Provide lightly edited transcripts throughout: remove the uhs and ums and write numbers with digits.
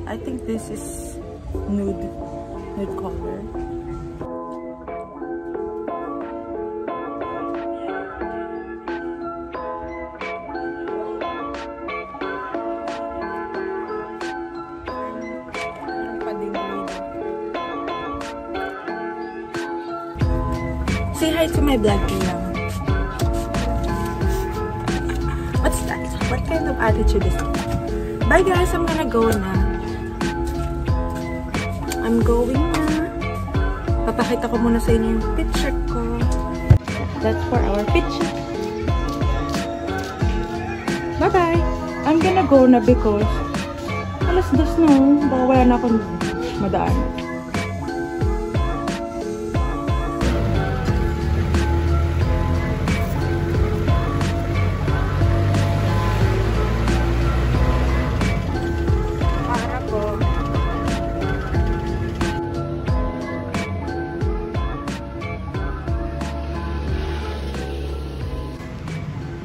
I think this is nude color. Say hi to my vlog, Kayam. What's that? What kind of attitude is that? Bye guys, I'm gonna go na. I'm going na. Papakita ko muna sa inyo yung picture ko. That's for our picture. Bye-bye! I'm gonna go na because alas 2 no. Baka wala na akong madaan.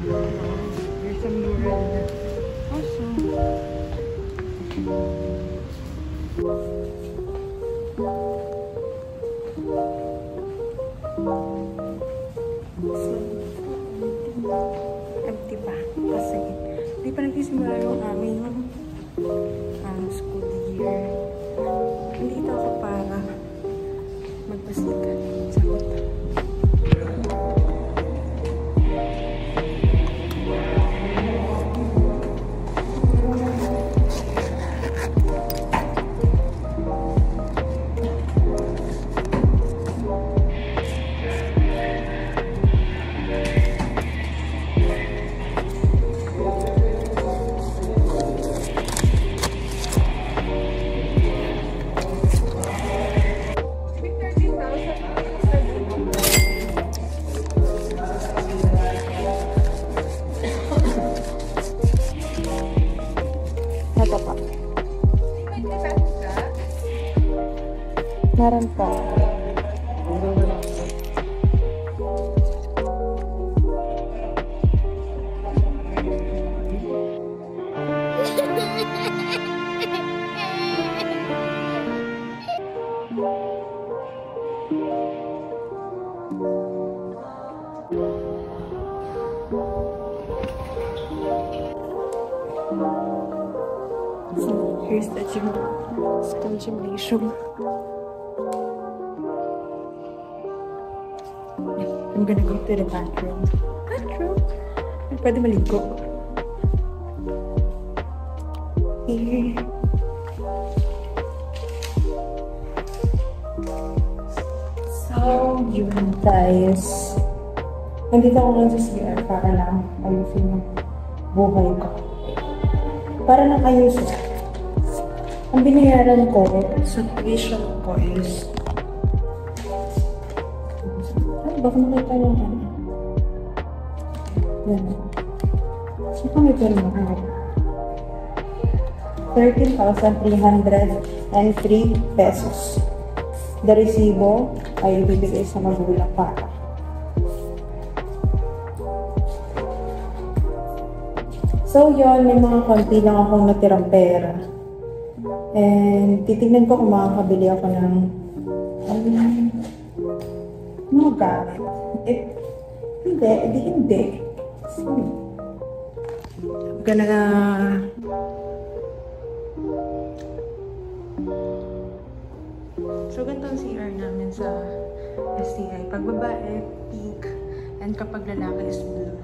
There's a mural also. Empty pa kasi hindi pa nagsisimula yung aming school year. Nandito ako para magpasikat sa kota. Meron pa. So, here's the gym. School gymnasium. I'm gonna go to the bathroom. Pwede maligo. Here. So, yun guys. Nandito ako lang sa CR para lang ayusin yung buhay ko. Para lang ayusin. Ang binayaran ko sa tuition ko is baka makita nyo yan. Yan. So, kung ito naman. 13,303 pesos. The resibo ay ibibigay sa magulang para. So yun, may mga konti lang akong natirang pera. And titignan ko kung makakabili ako ng mga gamit. Hindi. So, ganito ang CR namin sa STI. Pag babae, pink. And kapag lalaki is blue.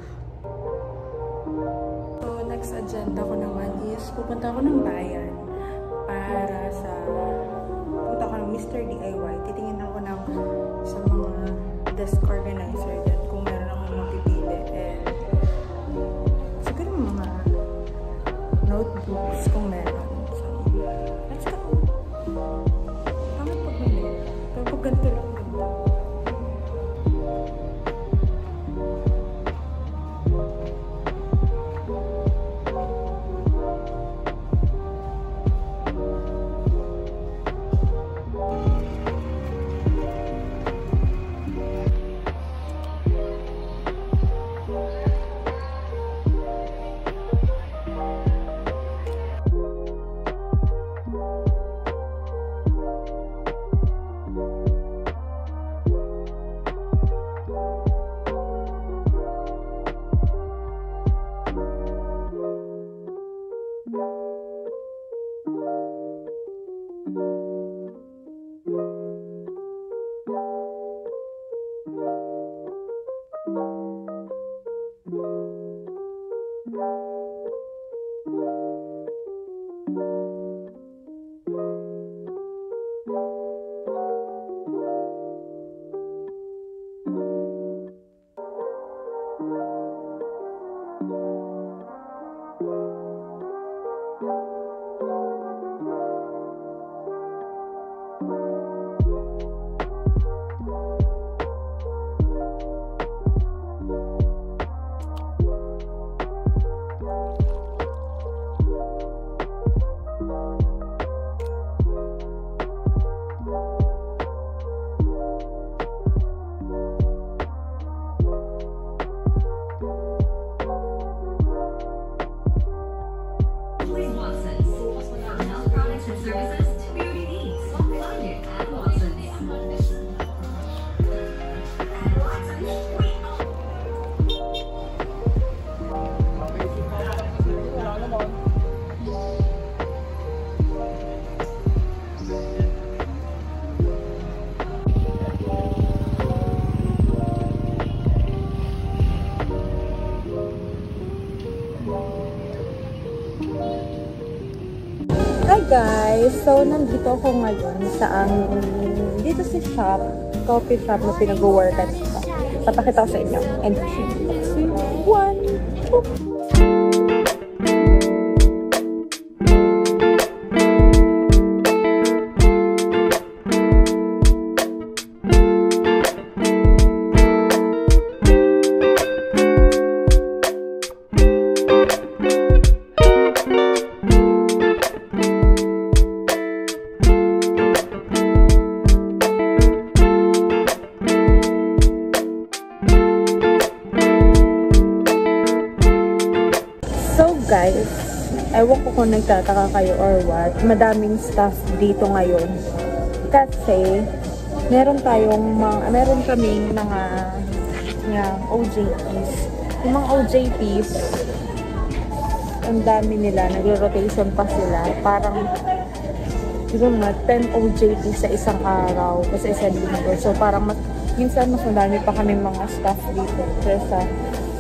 So, next agenda ko naman is pupunta ako ng bayan para sa pupunta ako ng Mr. DIY. Titingin ako ng sa mga desk organizer dyan kung meron akong mapipili. And siguro mga notebooks kung meron. So, let's go! Pangit pag may meron. Pero pag ganito lang ganda. Hi guys! So, nandito ako ngayon sa dito sa shop, coffee shop na pinag-workan ko. Papakita ko sa inyo. And 3, 2, 1, boop! Guys, ewan ko kung nagtataka kayo or what, madaming staff dito ngayon kasi meron kaming mga OJTs. Yung mga OJTs, ang dami nila, nagro-rotation pa sila, parang siguro 10 OJTs sa isang araw kasi sa linggo. So parang minsan mas madami pa kaming mga staff dito kaysa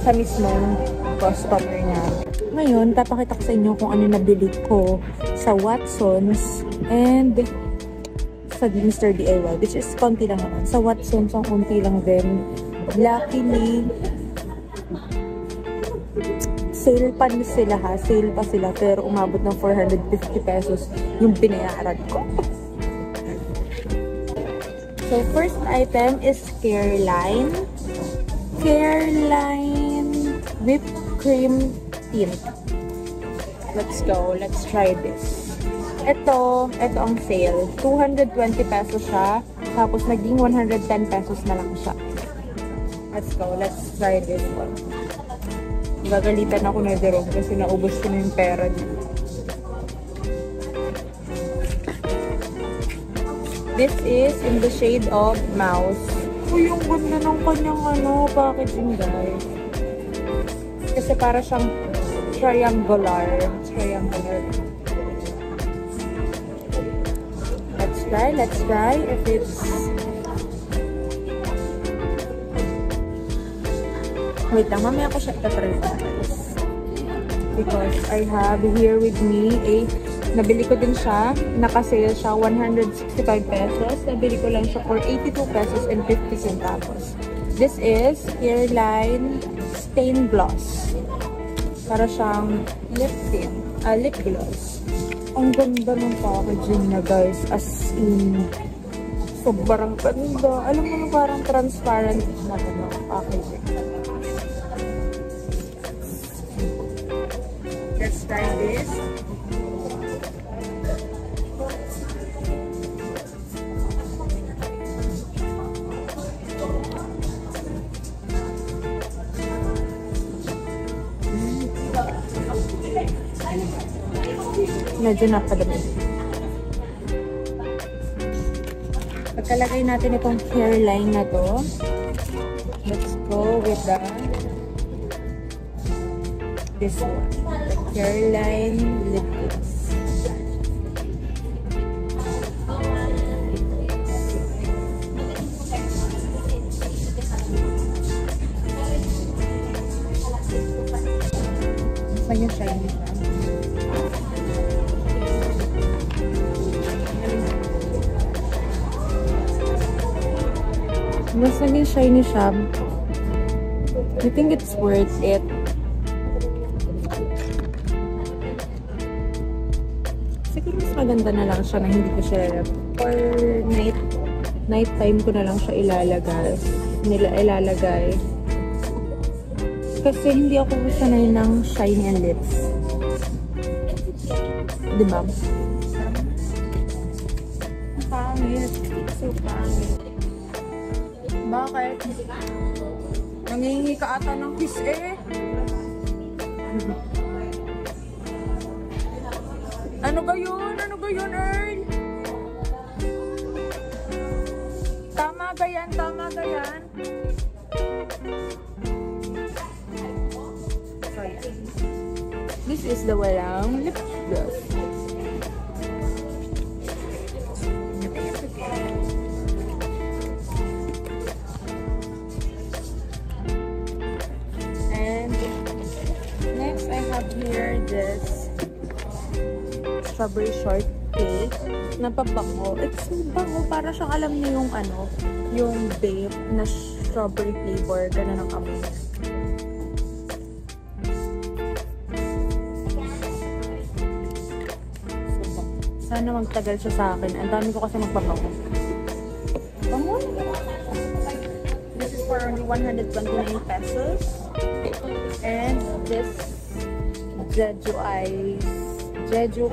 sa mismong customer niya. Ngayon, papakita ko sa inyo kung ano nabili ko sa Watsons and sa Mr. DIY, which is konti lang naman. Sa Watsons, ang konti lang din. Luckily, sale pa sila ha. Sale pa sila, pero umabot ng 450 pesos yung binayaran ko. So, first item is Careline. Careline whipped cream tint. Let's go. Let's try this. Ito ang sale. 220 pesos siya. Tapos, naging 110 pesos na lang siya. Let's go. Let's try this one. Gagalitan ako na Jerome kasi naubos ko na yung pera niya. This is in the shade of Mouse. Uy, yung ganda ng kanyang packaging, guys. Kasi para siyang triangular. Let's try if it's... Wait lang, mamaya ko siya itatry guys. Because I have here with me nabili ko din siya, naka-sale siya 165 pesos. Nabili ko lang siya for 82 pesos and 50 centavos. This is Hairline Stain Gloss. Para siyang lip gloss. Ang ganda ng packaging na guys, as in sobrang ganda. Alam mo na parang transparent na packaging. Let's try this. Medyo napadami. Pagkalagay natin itong hairline na to, let's go with this one. The hairline lip gloss. Saan yung shiny siya? Mas naging shiny siya. I think it's worth it. Siguro mas maganda na lang siya na hindi ko siya for night time ko na lang siya ilalagay. Kasi hindi ako sanay ng shiny lips. Diba? Pangit. So pangit. Bakit? Nangihingi ka ata ng kiss eh. Ano ba yun? Earl? Tama ba yan? So, yan. This is the walang lip gloss. Here, this strawberry shortcake na pabango. It's bango. Para siyang alam niyo yung yung vape na strawberry flavor. Ganun ang amoy niya. Sana magtagal siya sa akin. Ang dami ko kasi magpabango. Bango? This is for only 129 pesos. And this Jeju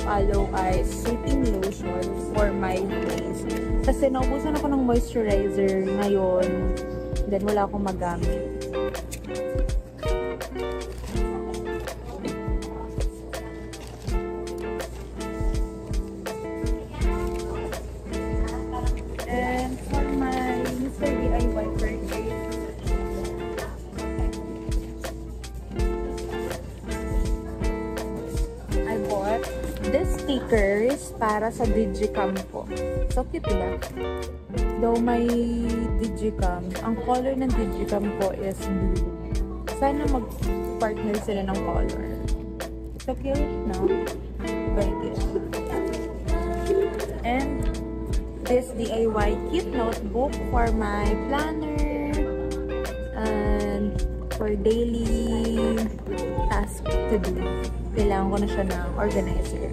Aloe Eyes Soothing Lotion for my face. Kasi naubusan ako ng moisturizer ngayon. Then wala akong magamit. And for my Mr. DIY birthday, these stickers para sa Digicam ko. So cute diba? Though may Digicam, ang color ng Digicam ko is blue. Sana mag-partner sila ng color. So cute, no? Very cute. And this DIY cute notebook for my planner and for daily task to do. Kailangan ko na siya ng organizer.